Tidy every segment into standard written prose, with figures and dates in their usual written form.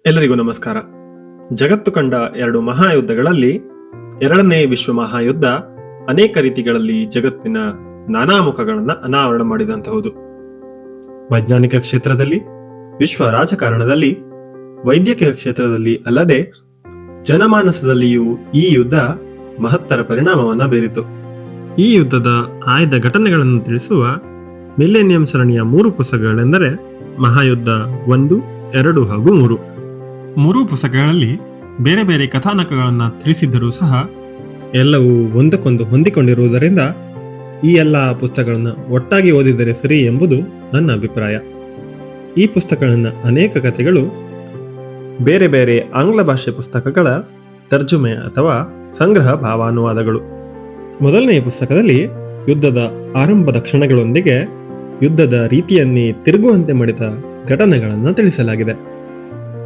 ಎಲ್ಲರಿಗೂ ನಮಸ್ಕಾರ. ಜಗತ್ತು ಕಂಡ ಎರಡು ಮಹಾಯುದ್ಧಗಳಲ್ಲಿ ಎರಡನೇ ವಿಶ್ವ ಮಹಾಯುದ್ಧ ಅನೇಕ ರೀತಿಗಳಲ್ಲಿ ಜಗತ್ತಿನ ನಾನಾ ಮುಖಗಳನ್ನು ಅನಾವರಣ ಮಾಡಿದಂತಹುದು. ವೈಜ್ಞಾನಿಕ ಕ್ಷೇತ್ರದಲ್ಲಿ, ವಿಶ್ವ ರಾಜಕಾರಣದಲ್ಲಿ, ವೈದ್ಯಕೀಯ ಕ್ಷೇತ್ರದಲ್ಲಿ ಅಲ್ಲದೆ ಜನಮಾನಸದಲ್ಲಿಯೂ ಈ ಯುದ್ಧ ಮಹತ್ತರ ಪರಿಣಾಮವನ್ನು ಬೀರಿತು. ಈ ಯುದ್ಧದ ಆಯ್ದ ಘಟನೆಗಳನ್ನು ತಿಳಿಸುವ ಮಿಲೇನಿಯಂ ಸರಣಿಯ 3 ಪುಸ್ತಕಗಳೆಂದರೆ ಮಹಾಯುದ್ಧ 1, 2 ಹಾಗೂ 3. 3 ಪುಸ್ತಕಗಳಲ್ಲಿ ಬೇರೆ ಬೇರೆ ಕಥಾನಕಗಳನ್ನು ತಿಳಿಸಿದ್ದರೂ ಸಹ ಎಲ್ಲವೂ ಒಂದಕ್ಕೊಂದು ಹೊಂದಿಕೊಂಡಿರುವುದರಿಂದ ಈ ಎಲ್ಲ ಪುಸ್ತಕಗಳನ್ನು ಒಟ್ಟಾಗಿ ಓದಿದರೆ ಸರಿ ಎಂಬುದು ನನ್ನ ಅಭಿಪ್ರಾಯ. ಈ ಪುಸ್ತಕಗಳನ್ನ ಅನೇಕ ಕಥೆಗಳು ಬೇರೆ ಬೇರೆ ಆಂಗ್ಲ ಭಾಷೆ ಪುಸ್ತಕಗಳ ತರ್ಜುಮೆ ಅಥವಾ ಸಂಗ್ರಹ ಭಾವಾನುವಾದಗಳು. ಮೊದಲನೆಯ ಪುಸ್ತಕದಲ್ಲಿ ಯುದ್ಧದ ಆರಂಭದ ಕ್ಷಣಗಳೊಂದಿಗೆ ಯುದ್ಧದ ರೀತಿಯನ್ನೇ ತಿರುಗುವಂತೆ ಮಾಡಿದ ಘಟನೆಗಳನ್ನು ತಿಳಿಸಲಾಗಿದೆ.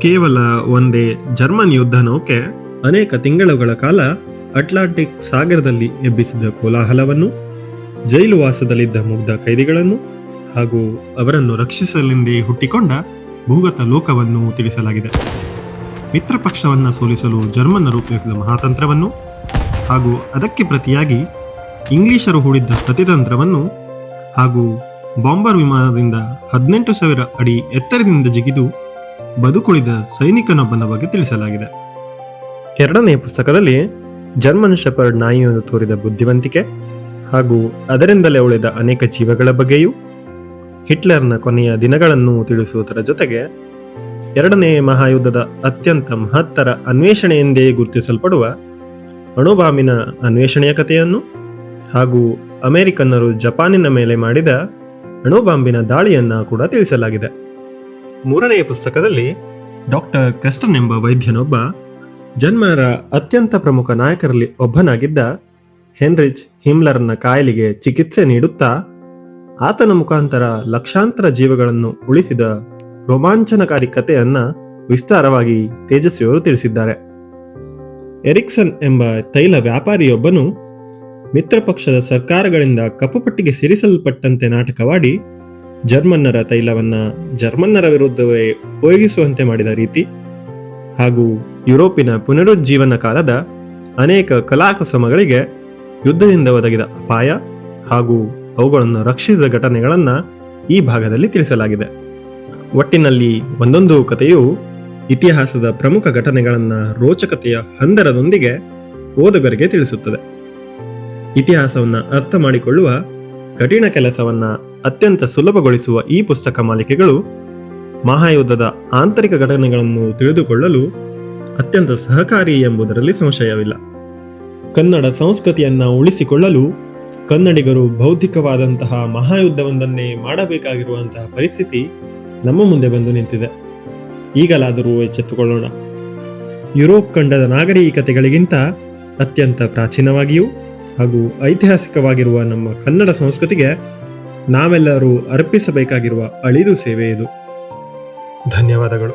ಕೇವಲ ಒಂದೇ ಜರ್ಮನ್ ಯುದ್ಧ ನೌಕೆ ಅನೇಕ ತಿಂಗಳುಗಳ ಕಾಲ ಅಟ್ಲಾಂಟಿಕ್ ಸಾಗರದಲ್ಲಿ ಎಬ್ಬಿಸಿದ ಕೋಲಾಹಲವನ್ನು, ಜೈಲು ವಾಸದಲ್ಲಿದ್ದ ಮುಗ್ಧ ಕೈದಿಗಳನ್ನು ಹಾಗೂ ಅವರನ್ನು ರಕ್ಷಿಸಲೆಂದೇ ಹುಟ್ಟಿಕೊಂಡ ಭೂಗತ ಲೋಕವನ್ನು ತಿಳಿಸಲಾಗಿದೆ. ಮಿತ್ರ ಪಕ್ಷವನ್ನು ಸೋಲಿಸಲು ಜರ್ಮನ್ನರು ಉಪಯೋಗಿಸಿದ ಮಹಾತಂತ್ರವನ್ನು ಹಾಗೂ ಅದಕ್ಕೆ ಪ್ರತಿಯಾಗಿ ಇಂಗ್ಲಿಷರು ಹೂಡಿದ್ದ ಪ್ರತಿತಂತ್ರವನ್ನು ಹಾಗೂ ಬಾಂಬರ್ ವಿಮಾನದಿಂದ 18,000 ಅಡಿ ಎತ್ತರದಿಂದ ಜಿಗಿದು ಬದುಕುಳಿದ ಸೈನಿಕನೊಬ್ಬನ ಬಗ್ಗೆ ತಿಳಿಸಲಾಗಿದೆ. ಎರಡನೆಯ ಪುಸ್ತಕದಲ್ಲಿ ಜರ್ಮನ್ ಶೆಪರ್ಡ್ ನಾಯಿಯನ್ನು ತೋರಿದ ಬುದ್ಧಿವಂತಿಕೆ ಹಾಗೂ ಅದರಿಂದಲೇ ಉಳಿದ ಅನೇಕ ಜೀವಗಳ ಬಗ್ಗೆಯೂ, ಹಿಟ್ಲರ್ನ ಕೊನೆಯ ದಿನಗಳನ್ನು ತಿಳಿಸುವುದರ ಜೊತೆಗೆ ಎರಡನೇ ಮಹಾಯುದ್ಧದ ಅತ್ಯಂತ ಮಹತ್ತರ ಅನ್ವೇಷಣೆ ಎಂದೇ ಗುರುತಿಸಲ್ಪಡುವ ಅಣುಬಾಂಬಿನ ಅನ್ವೇಷಣೆಯ ಕಥೆಯನ್ನು ಹಾಗೂ ಅಮೆರಿಕನ್ನರು ಜಪಾನಿನ ಮೇಲೆ ಮಾಡಿದ ಅಣುಬಾಂಬಿನ ದಾಳಿಯನ್ನ ಕೂಡ ತಿಳಿಸಲಾಗಿದೆ. ಮೂರನೆಯ ಪುಸ್ತಕದಲ್ಲಿ ಡಾಕ್ಟರ್ ಕ್ರೆಸ್ಟನ್ ಎಂಬ ವೈದ್ಯನೊಬ್ಬ ಜರ್ಮನರ ಅತ್ಯಂತ ಪ್ರಮುಖ ನಾಯಕರಲ್ಲಿ ಒಬ್ಬನಾಗಿದ್ದ ಹೆನ್ರಿಚ್ ಹಿಮ್ಲರ್ನ ಕಾಯಿಲೆಗೆ ಚಿಕಿತ್ಸೆ ನೀಡುತ್ತಾ ಆತನ ಮುಖಾಂತರ ಲಕ್ಷಾಂತರ ಜೀವಗಳನ್ನು ಉಳಿಸಿದ ರೋಮಾಂಚನಕಾರಿ ಕಥೆಯನ್ನ ವಿಸ್ತಾರವಾಗಿ ತೇಜಸ್ವಿಯವರು ತಿಳಿಸಿದ್ದಾರೆ. ಎರಿಕ್ಸನ್ ಎಂಬ ತೈಲ ವ್ಯಾಪಾರಿಯೊಬ್ಬನು ಮಿತ್ರಪಕ್ಷದ ಸರ್ಕಾರಗಳಿಂದ ಕಪ್ಪುಪಟ್ಟಿಗೆ ಸೇರಿಸಲ್ಪಟ್ಟಂತೆ ನಾಟಕವಾಡಿ ಜರ್ಮನ್ನರ ತೈಲವನ್ನ ಜರ್ಮನ್ನರ ವಿರುದ್ಧವೇ ಉಪಯೋಗಿಸುವಂತೆ ಮಾಡಿದ ರೀತಿ ಹಾಗೂ ಯುರೋಪಿನ ಪುನರುಜ್ಜೀವನ ಕಾಲದ ಅನೇಕ ಕಲಾಕುಸಮಗಳಿಗೆ ಯುದ್ಧದಿಂದ ಒದಗಿದ ಅಪಾಯ ಹಾಗೂ ಅವುಗಳನ್ನು ರಕ್ಷಿಸಿದ ಘಟನೆಗಳನ್ನ ಈ ಭಾಗದಲ್ಲಿ ತಿಳಿಸಲಾಗಿದೆ. ಒಟ್ಟಿನಲ್ಲಿ ಒಂದೊಂದು ಕಥೆಯು ಇತಿಹಾಸದ ಪ್ರಮುಖ ಘಟನೆಗಳನ್ನ ರೋಚಕತೆಯ ಹಂದರದೊಂದಿಗೆ ಓದುಗರಿಗೆ ತಿಳಿಸುತ್ತದೆ. ಇತಿಹಾಸವನ್ನ ಅರ್ಥ ಮಾಡಿಕೊಳ್ಳುವ ಕಠಿಣ ಕೆಲಸವನ್ನ ಅತ್ಯಂತ ಸುಲಭಗೊಳಿಸುವ ಈ ಪುಸ್ತಕ ಮಾಲಿಕೆಗಳು ಮಹಾಯುದ್ಧದ ಆಂತರಿಕ ಘಟನೆಗಳನ್ನು ತಿಳಿದುಕೊಳ್ಳಲು ಅತ್ಯಂತ ಸಹಕಾರಿ ಎಂಬುದರಲ್ಲಿ ಸಂಶಯವಿಲ್ಲ. ಕನ್ನಡ ಸಂಸ್ಕೃತಿಯನ್ನ ಉಳಿಸಿಕೊಳ್ಳಲು ಕನ್ನಡಿಗರು ಬೌದ್ಧಿಕವಾದಂತಹ ಮಹಾಯುದ್ಧವೊಂದನ್ನೇ ಮಾಡಬೇಕಾಗಿರುವಂತಹ ಪರಿಸ್ಥಿತಿ ನಮ್ಮ ಮುಂದೆ ಬಂದು ನಿಂತಿದೆ. ಈಗಲಾದರೂ ಎಚ್ಚೆತ್ತುಕೊಳ್ಳೋಣ. ಯುರೋಪ್ ಖಂಡದ ನಾಗರಿಕತೆಗಳಿಗಿಂತ ಅತ್ಯಂತ ಪ್ರಾಚೀನವಾಗಿಯೂ ಹಾಗೂ ಐತಿಹಾಸಿಕವಾಗಿರುವ ನಮ್ಮ ಕನ್ನಡ ಸಂಸ್ಕೃತಿಗೆ ನಾವೆಲ್ಲರೂ ಅರ್ಪಿಸಬೇಕಾಗಿರುವ ಅಳಿದು ಸೇವೆ ಇದು. ಧನ್ಯವಾದಗಳು.